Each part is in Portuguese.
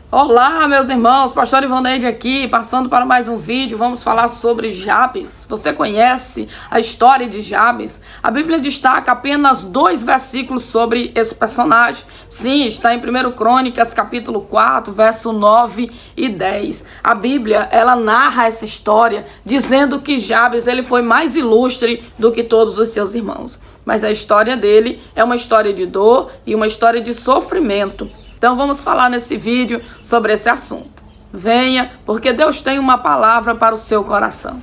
Olá, meus irmãos, pastor Ivaneide aqui, passando para mais um vídeo. Vamos falar sobre Jabes. Você conhece a história de Jabes? A Bíblia destaca apenas 2 versículos sobre esse personagem. Sim, está em 1 Crônicas, capítulo 4, verso 9 e 10. A Bíblia, ela narra essa história dizendo que Jabes ele foi mais ilustre do que todos os seus irmãos. Mas a história dele é uma história de dor e uma história de sofrimento. Então vamos falar nesse vídeo sobre esse assunto. Venha, porque Deus tem uma palavra para o seu coração.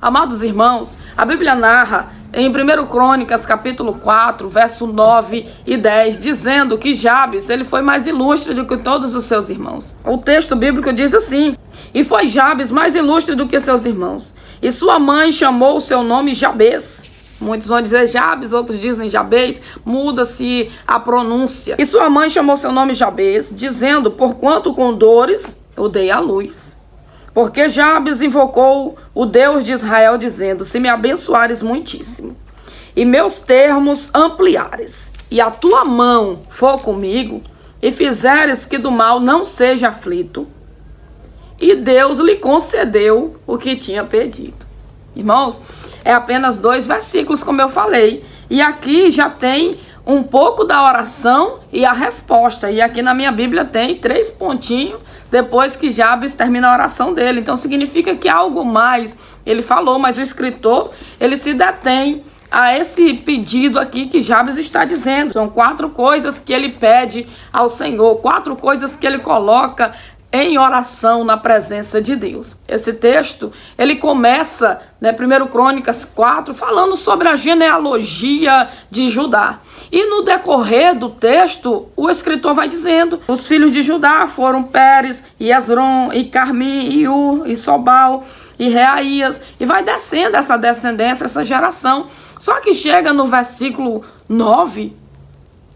Amados irmãos, a Bíblia narra em 1 Crônicas, capítulo 4, verso 9 e 10, dizendo que Jabes ele foi mais ilustre do que todos os seus irmãos. O texto bíblico diz assim: e foi Jabes mais ilustre do que seus irmãos, e sua mãe chamou o seu nome Jabes. Muitos vão dizer Jabes, outros dizem Jabez, muda-se a pronúncia. E sua mãe chamou seu nome Jabez, dizendo, porquanto com dores eu dei à luz. Porque Jabes invocou o Deus de Israel, dizendo, se me abençoares muitíssimo, e meus termos ampliares, e a tua mão for comigo, e fizeres que do mal não seja aflito, e Deus lhe concedeu o que tinha pedido. Irmãos, é apenas 2 versículos, como eu falei. E aqui já tem um pouco da oração e a resposta. E aqui na minha Bíblia tem 3 pontinhos depois que Jabes termina a oração dele. Então significa que algo mais ele falou, mas o escritor ele se detém a esse pedido aqui que Jabes está dizendo. São 4 coisas que ele pede ao Senhor, 4 coisas que ele coloca em oração na presença de Deus. Esse texto, ele começa, 1 Crônicas 4, falando sobre a genealogia de Judá. E no decorrer do texto, o escritor vai dizendo, os filhos de Judá foram Pérez, e Esrom, e Carmi, e Ur, e Sobal, e Reaías, e vai descendo essa descendência, essa geração. Só que chega no versículo 9,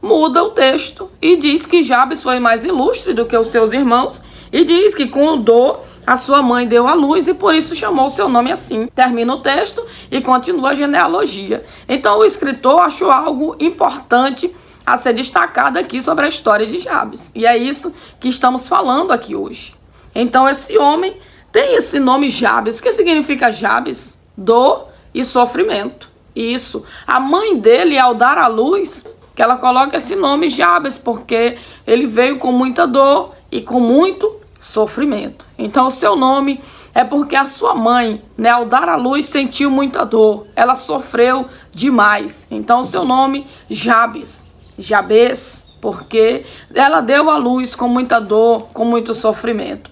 muda o texto, e diz que Jabes foi mais ilustre do que os seus irmãos, e diz que com dor a sua mãe deu à luz e por isso chamou o seu nome assim. Termina o texto e continua a genealogia. Então o escritor achou algo importante a ser destacado aqui sobre a história de Jabes. E é isso que estamos falando aqui hoje. Então esse homem tem esse nome Jabes. O que significa Jabes? Dor e sofrimento. Isso. A mãe dele, ao dar à luz, que ela coloca esse nome Jabes, porque ele veio com muita dor e com muito sofrimento. Então o seu nome é porque a sua mãe, ao dar à luz, sentiu muita dor. Ela sofreu demais. Então o seu nome Jabes, Jabez, porque ela deu à luz com muita dor, com muito sofrimento.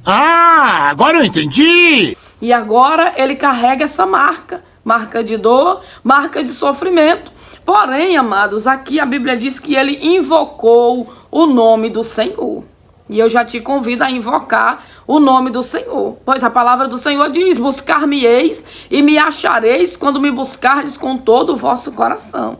Ah, agora eu entendi! E agora ele carrega essa marca de dor, marca de sofrimento. Porém, amados, aqui a Bíblia diz que ele invocou o nome do Senhor. E eu já te convido a invocar o nome do Senhor. Pois a palavra do Senhor diz, buscar-me-eis e me achareis quando me buscardes com todo o vosso coração.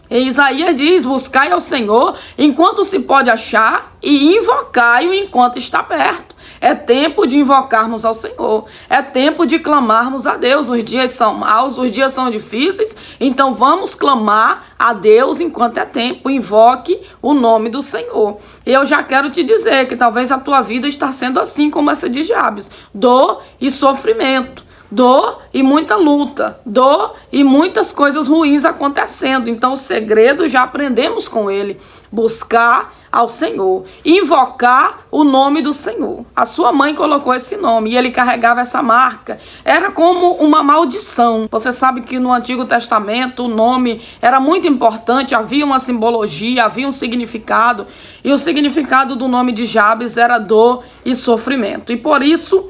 E Isaías diz, buscai ao Senhor enquanto se pode achar e invocai-o enquanto está perto. É tempo de invocarmos ao Senhor. É tempo de clamarmos a Deus. Os dias são maus, os dias são difíceis. Então vamos clamar a Deus enquanto é tempo. Invoque o nome do Senhor. E eu já quero te dizer que talvez a tua vida está sendo assim como essa de Jabes. Dor e sofrimento. Dor e muita luta, dor e muitas coisas ruins acontecendo. Então o segredo já aprendemos com ele, buscar ao Senhor, invocar o nome do Senhor. A sua mãe colocou esse nome e ele carregava essa marca. Era como uma maldição. Você sabe que no Antigo Testamento o nome era muito importante, havia uma simbologia, havia um significado. E o significado do nome de Jabes era dor e sofrimento. E por isso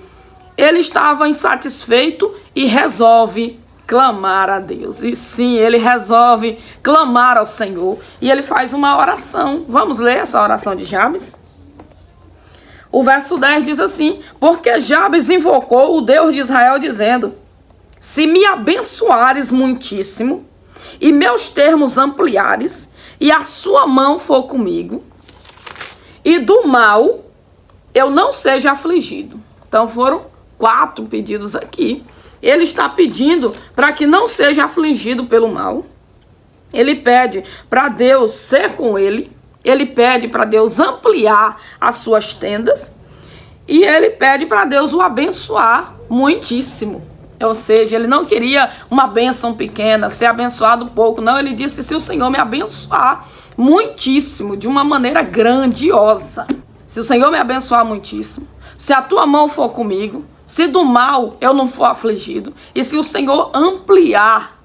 ele estava insatisfeito e resolve clamar a Deus. E sim, ele resolve clamar ao Senhor. E ele faz uma oração. Vamos ler essa oração de Jabes? O verso 10 diz assim, porque Jabes invocou o Deus de Israel, dizendo, se me abençoares muitíssimo, e meus termos ampliares, e a sua mão for comigo, e do mal eu não seja afligido. Então foram 4 pedidos aqui. Ele está pedindo para que não seja afligido pelo mal. Ele pede para Deus ser com ele. ele pede para Deus ampliar as suas tendas e ele pede para Deus o abençoar muitíssimo. Ou seja, ele não queria uma bênção pequena, ser abençoado pouco. Não, ele disse, se o Senhor me abençoar muitíssimo, de uma maneira grandiosa. Se o Senhor me abençoar muitíssimo, se a tua mão for comigo, se do mal eu não for afligido, e se o Senhor ampliar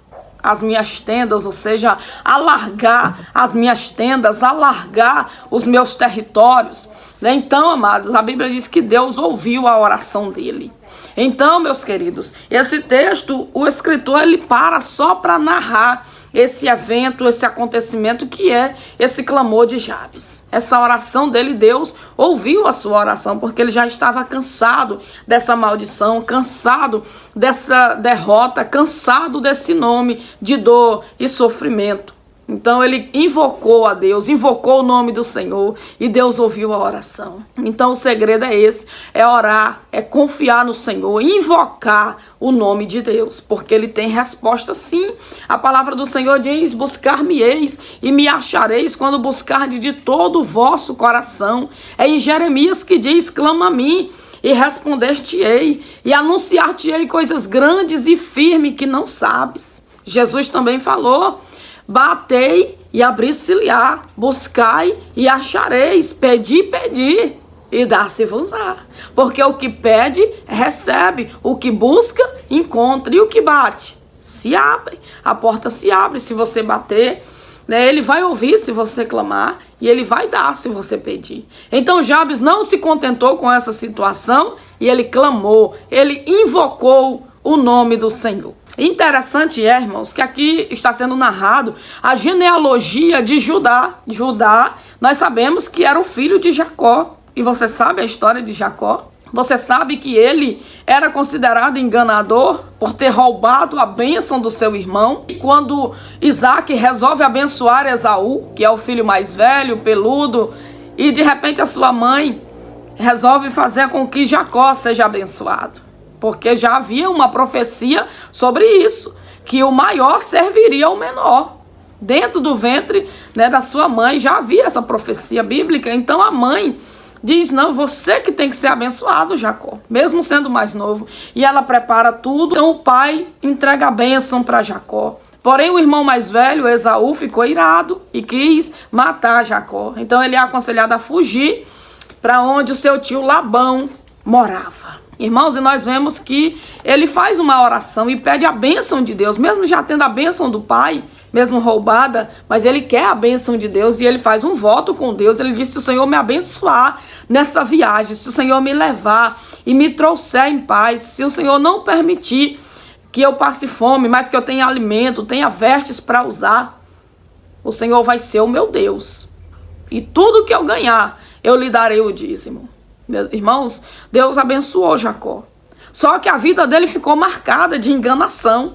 as minhas tendas, ou seja, alargar as minhas tendas, alargar os meus territórios, né? Então, amados, a Bíblia diz que Deus ouviu a oração dele. Então, meus queridos, esse texto, o escritor, ele para só para narrar esse evento, esse acontecimento que é esse clamor de Jabes. Essa oração dele, Deus ouviu a sua oração, porque ele já estava cansado dessa maldição, cansado dessa derrota, cansado desse nome de dor e sofrimento. Então ele invocou a Deus, invocou o nome do Senhor e Deus ouviu a oração. Então o segredo é esse, é orar, é confiar no Senhor, invocar o nome de Deus, porque ele tem resposta sim. A palavra do Senhor diz, buscar-me-eis e me achareis quando buscardes de todo o vosso coração. É em Jeremias que diz, clama a mim e respondeste-ei e anunciar-te-ei coisas grandes e firmes que não sabes. Jesus também falou, batei e abri-se-lhe-á, buscai e achareis, pedi e dá-se-vos-á. Porque o que pede, recebe, o que busca, encontra, e o que bate, se abre. A porta se abre se você bater, né? Ele vai ouvir se você clamar e ele vai dar se você pedir. Então Jabes não se contentou com essa situação e ele clamou, ele invocou o nome do Senhor. Interessante é, irmãos, que aqui está sendo narrado a genealogia de Judá. Judá, nós sabemos que era o filho de Jacó. E você sabe a história de Jacó? Você sabe que ele era considerado enganador por ter roubado a bênção do seu irmão. E quando Isaac resolve abençoar Esaú, que é o filho mais velho, peludo, e de repente a sua mãe resolve fazer com que Jacó seja abençoado. Porque já havia uma profecia sobre isso, que o maior serviria ao menor. Dentro do ventre, né, da sua mãe já havia essa profecia bíblica. Então a mãe diz, não, você que tem que ser abençoado, Jacó, mesmo sendo mais novo. E ela prepara tudo. Então o pai entrega a bênção para Jacó. Porém o irmão mais velho, Esaú, ficou irado e quis matar Jacó. Então ele é aconselhado a fugir para onde o seu tio Labão morava. Irmãos, e nós vemos que ele faz uma oração e pede a bênção de Deus, mesmo já tendo a bênção do pai, mesmo roubada, mas ele quer a bênção de Deus e ele faz um voto com Deus. Ele diz, se o Senhor me abençoar nessa viagem, se o Senhor me levar e me trouxer em paz, se o Senhor não permitir que eu passe fome, mas que eu tenha alimento, tenha vestes para usar, o Senhor vai ser o meu Deus. E tudo que eu ganhar, eu lhe darei o dízimo. Meus irmãos, Deus abençoou Jacó. Só que a vida dele ficou marcada de enganação.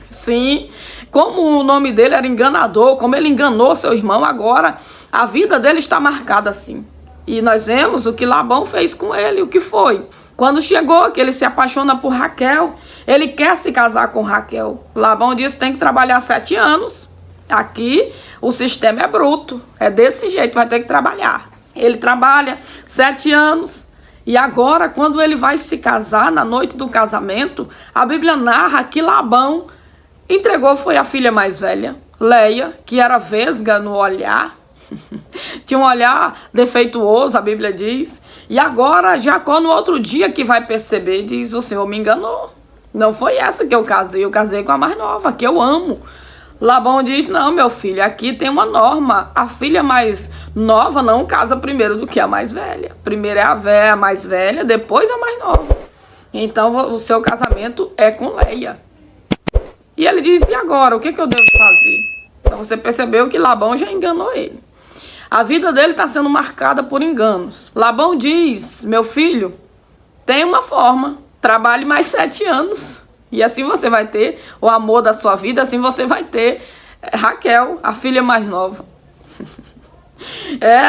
Sim, como o nome dele era enganador, como ele enganou seu irmão, agora a vida dele está marcada assim. E nós vemos o que Labão fez com ele, o que foi. Quando chegou que ele se apaixona por Raquel, ele quer se casar com Raquel. Labão disse, tem que trabalhar 7 anos. Aqui o sistema é bruto, é desse jeito, vai ter que trabalhar. Ele trabalha 7 anos e agora quando ele vai se casar, na noite do casamento, a Bíblia narra que Labão entregou, foi a filha mais velha, Leia, que era vesga no olhar, tinha um olhar defeituoso, a Bíblia diz, e agora Jacó no outro dia que vai perceber, diz, o Senhor me enganou, não foi essa que eu casei com a mais nova, que eu amo. Labão diz, não, meu filho, aqui tem uma norma, a filha mais nova não casa primeiro do que a mais velha. Primeiro é a mais velha, depois a mais nova. Então o seu casamento é com Leia. E ele diz, e agora, o que eu devo fazer? Então você percebeu que Labão já enganou ele. A vida dele está sendo marcada por enganos. Labão diz, meu filho, tem uma forma, trabalhe mais 7 anos. E assim você vai ter o amor da sua vida, assim você vai ter Raquel, a filha mais nova.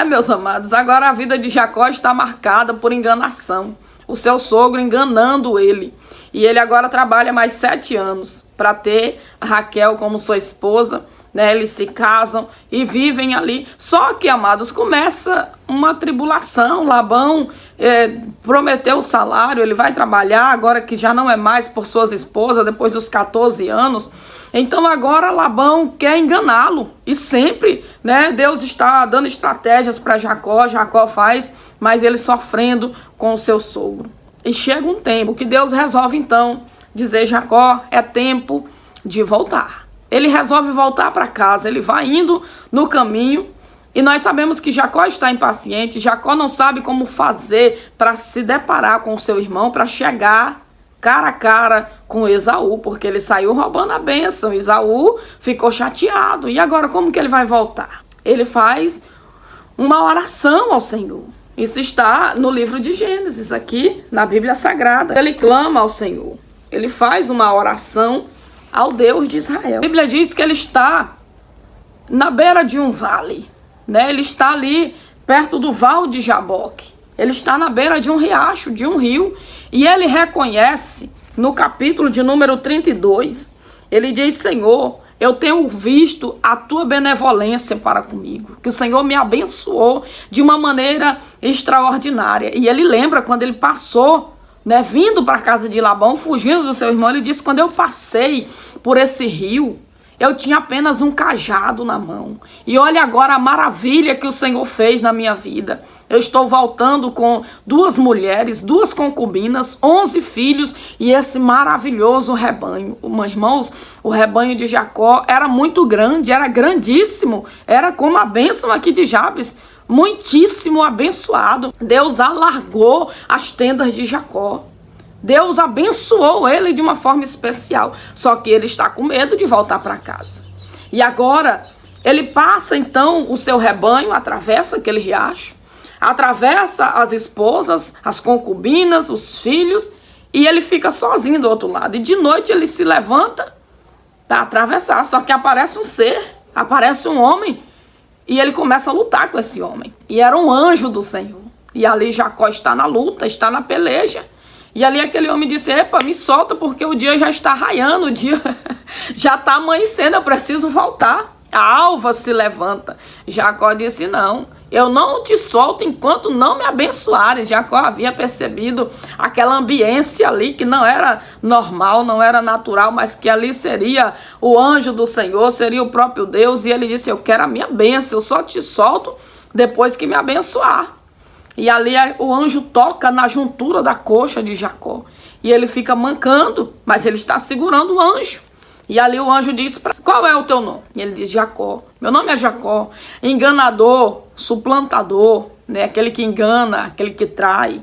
Meus amados, agora a vida de Jacó está marcada por enganação. O seu sogro enganando ele. E ele agora trabalha mais 7 anos para ter Raquel como sua esposa. né? Eles se casam e vivem ali. Só que, amados, começa uma tribulação. Labão prometeu o salário, ele vai trabalhar, agora que já não é mais por suas esposas, depois dos 14 anos. Então agora Labão quer enganá-lo. E sempre, né, Deus está dando estratégias para Jacó. Jacó faz, mas ele sofrendo com o seu sogro. E chega um tempo que Deus resolve então dizer: Jacó, é tempo de voltar. Ele resolve voltar para casa, ele vai indo no caminho e nós sabemos que Jacó está impaciente. Jacó não sabe como fazer para se deparar com o seu irmão, para chegar cara a cara com Esaú, porque ele saiu roubando a bênção. Esaú ficou chateado. E agora como que ele vai voltar? Ele faz uma oração ao Senhor. Isso está no livro de Gênesis, aqui na Bíblia Sagrada. Ele clama ao Senhor. Ele faz uma oração ao Deus de Israel. A Bíblia diz que ele está na beira de um vale, né? Ele está ali perto do Val de Jaboque. Ele está na beira de um riacho, de um rio, e ele reconhece, no capítulo de número 32, ele diz: Senhor, eu tenho visto a tua benevolência para comigo, que o Senhor me abençoou de uma maneira extraordinária. E ele lembra quando ele passou, né, vindo para a casa de Labão, fugindo do seu irmão. Ele disse: quando eu passei por esse rio, eu tinha apenas um cajado na mão. E olha agora a maravilha que o Senhor fez na minha vida. Eu estou voltando com 2 mulheres, 2 concubinas, 11 filhos e esse maravilhoso rebanho. Irmãos, o rebanho de Jacó era muito grande, era grandíssimo. Era como a bênção aqui de Jabes. Muitíssimo abençoado. Deus alargou as tendas de Jacó. Deus abençoou ele de uma forma especial. Só que ele está com medo de voltar para casa. E agora ele passa então o seu rebanho, atravessa aquele riacho, atravessa as esposas, as concubinas, os filhos, e ele fica sozinho do outro lado. E de noite ele se levanta para atravessar. Só que aparece um ser, aparece um homem. E ele começa a lutar com esse homem. E era um anjo do Senhor. E ali Jacó está na luta, está na peleja. E ali aquele homem disse: epa, me solta porque o dia já está raiando, o dia já está amanhecendo, eu preciso voltar. A alva se levanta. Jacó disse: não, eu não te solto enquanto não me abençoares. Jacó havia percebido aquela ambiência ali que não era normal, não era natural, mas que ali seria o anjo do Senhor, seria o próprio Deus. E ele disse: eu quero a minha bênção, eu só te solto depois que me abençoar. E ali o anjo toca na juntura da coxa de Jacó. E ele fica mancando, mas ele está segurando o anjo. E ali o anjo diz: qual é o teu nome? E ele diz: Jacó. Meu nome é Jacó. Enganador, suplantador, né? Aquele que engana, aquele que trai.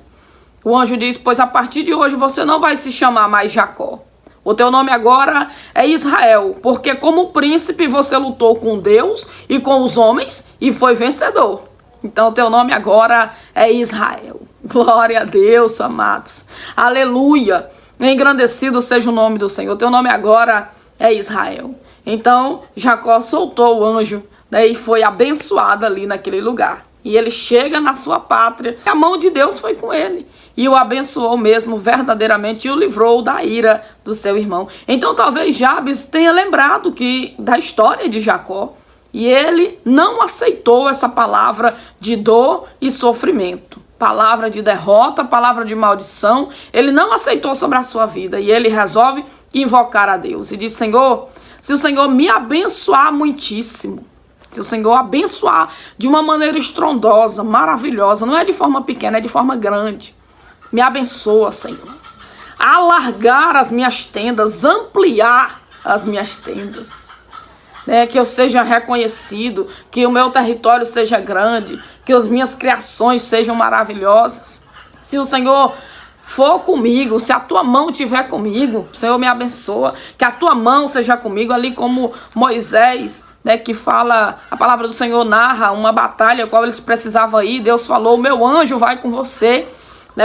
O anjo diz: pois a partir de hoje você não vai se chamar mais Jacó. O teu nome agora é Israel, porque como príncipe você lutou com Deus e com os homens e foi vencedor. Então o teu nome agora é Israel. Glória a Deus, amados. Aleluia. Engrandecido seja o nome do Senhor. O teu nome agora é Israel. Então Jacó soltou o anjo, né, e foi abençoado ali naquele lugar. E ele chega na sua pátria. A mão de Deus foi com ele. E o abençoou mesmo verdadeiramente e o livrou da ira do seu irmão. Então talvez Jabes tenha lembrado da história de Jacó. E ele não aceitou essa palavra de dor e sofrimento. Palavra de derrota, palavra de maldição. Ele não aceitou sobre a sua vida. E ele resolve invocar a Deus. E diz: Senhor, se o Senhor me abençoar muitíssimo, se o Senhor abençoar de uma maneira estrondosa, maravilhosa, não é de forma pequena, é de forma grande. Me abençoa, Senhor. Alargar as minhas tendas, ampliar as minhas tendas. Que eu seja reconhecido, que o meu território seja grande, que as minhas criações sejam maravilhosas. Se o Senhor for comigo, se a tua mão estiver comigo, o Senhor me abençoa, que a tua mão seja comigo, ali como Moisés, que fala, a palavra do Senhor narra uma batalha a qual eles precisavam ir. Deus falou: o meu anjo vai com você,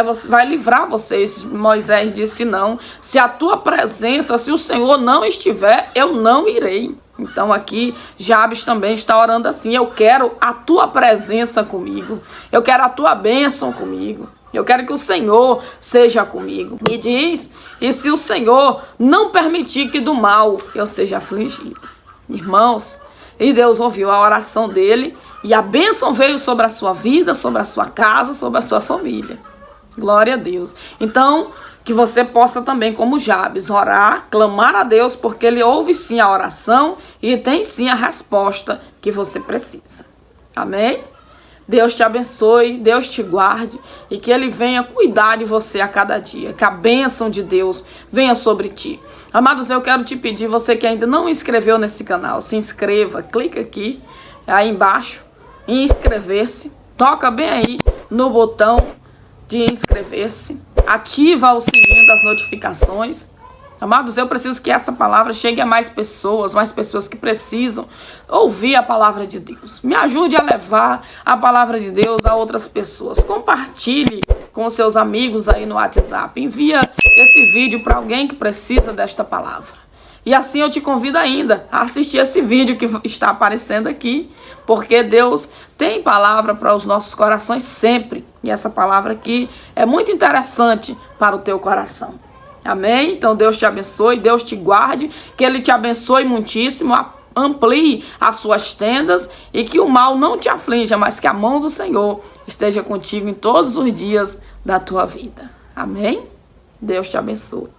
você vai livrar vocês. Moisés disse: não, se a tua presença, se o Senhor não estiver, eu não irei. Então aqui Jabes também está orando assim: eu quero a tua presença comigo, eu quero a tua bênção comigo, eu quero que o Senhor seja comigo. E diz: e se o Senhor não permitir que do mal eu seja afligido. Irmãos, E Deus ouviu a oração dele e a bênção veio sobre a sua vida, sobre a sua casa, sobre a sua família. Glória a Deus. Então, que você possa também, como Jabes, orar, clamar a Deus, porque ele ouve sim a oração e tem sim a resposta que você precisa. Amém? Deus te abençoe, Deus te guarde e que ele venha cuidar de você a cada dia. Que a bênção de Deus venha sobre ti. Amados, eu quero te pedir, você que ainda não inscreveu nesse canal, se inscreva, clica aqui, aí embaixo, em inscrever-se. Toca bem aí no botão de inscrever-se. Ativa o sininho das notificações. Amados, eu preciso que essa palavra chegue a mais pessoas que precisam ouvir a palavra de Deus. Me ajude a levar a palavra de Deus a outras pessoas. Compartilhe com seus amigos aí no WhatsApp. Envia esse vídeo para alguém que precisa desta palavra. E assim eu te convido ainda a assistir esse vídeo que está aparecendo aqui, porque Deus tem palavra para os nossos corações sempre. E essa palavra aqui é muito interessante para o teu coração. Amém? Então Deus te abençoe, Deus te guarde, que Ele te abençoe muitíssimo, amplie as suas tendas e que o mal não te aflinja, mas que a mão do Senhor esteja contigo em todos os dias da tua vida. Amém? Deus te abençoe.